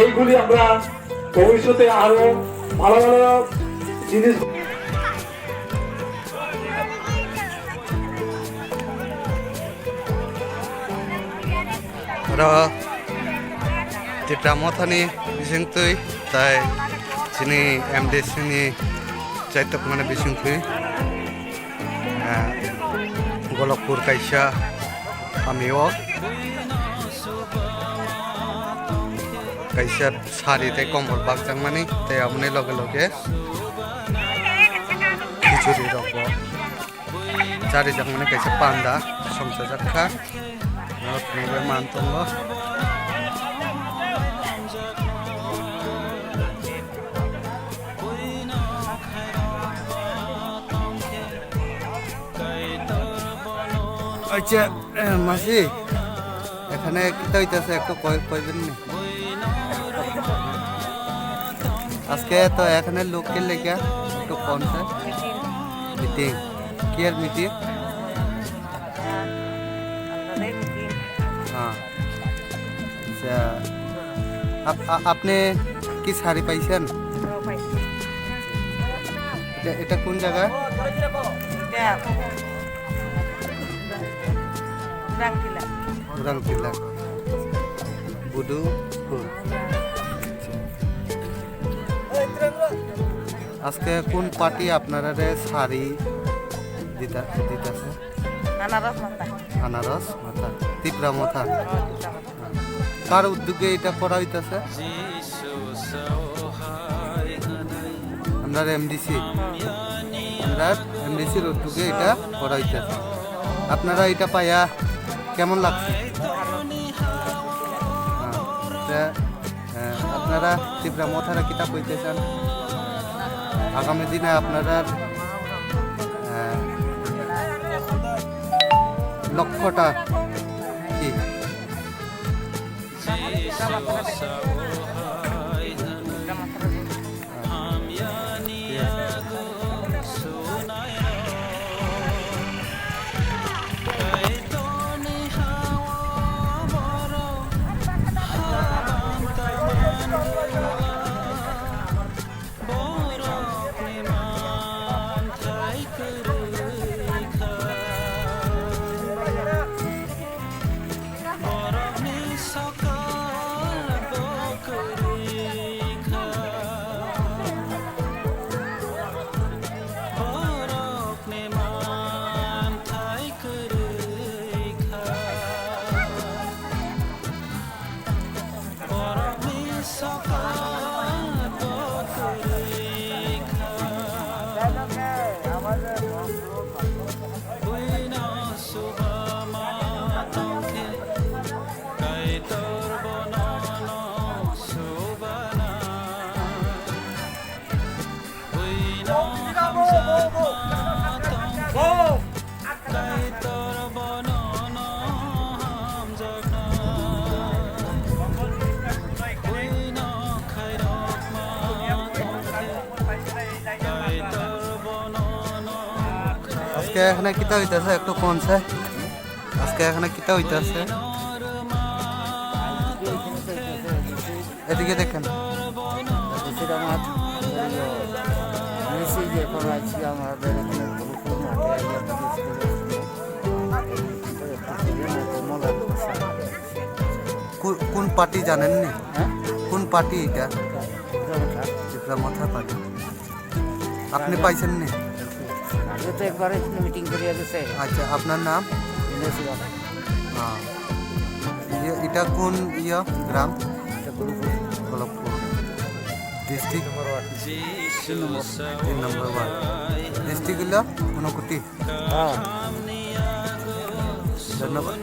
এইগুলি আমরা ভবিষ্যতে আরো ভালো ভালো জিনিস Titramothani bisingtui tai sini MDC ni chaitok mana bisingtui Golokpur kaisa amio kaisa sari te komol bakjang mani te amne loge loge khichuri rokbo chari jang mane kaisa panda somsa jakha nokne mantongo আচ্ছা মাসি এখানে কিতা হইতাছে একটু কইবেন না আজকে তো এখানে লোকের লেগা একটু কোন স্যার মিটিং কি আর মিটিং হ্যাঁ আচ্ছা আপনি কি শাড়ি পাইছেন এটা কোন জায়গা Urangkila Budu আজকে কোন পার্টি আপনারা শাড়ি দিতেছে আনারস মাথা তীব্রা মাথা কার উদ্যোগে এটা করা হইতেছে আমরা এমডিসির উদ্যোগে এটা করা হইতেছে আপনারা এটা পাইয়া কেমন লাগছে আপনারা তীব্রা মথারা কিতাব কইতেছেন আগামী দিনে আপনারা লক্ষ্যটা কি আজকে এখানে কিতা হইতাছে একটু কোন স্যার আজকে এখানে কিতা হইতাছে এদিকে দেখেন কোন পার্টি জানেন নি কোন পার্টি এটা মাথা পার্টি আপনি পাইছেন নি তো একবার মিটিং করিয়া দিছে আচ্ছা আপনার নাম হ্যাঁ এটা কোন গ্রাম গোলকপুর ডিস্ট্রিক্ট 3 নম্বর ওয়ার্ড ডিস্ট্রিক্ট হলো ঊনকোটি ধন্যবাদ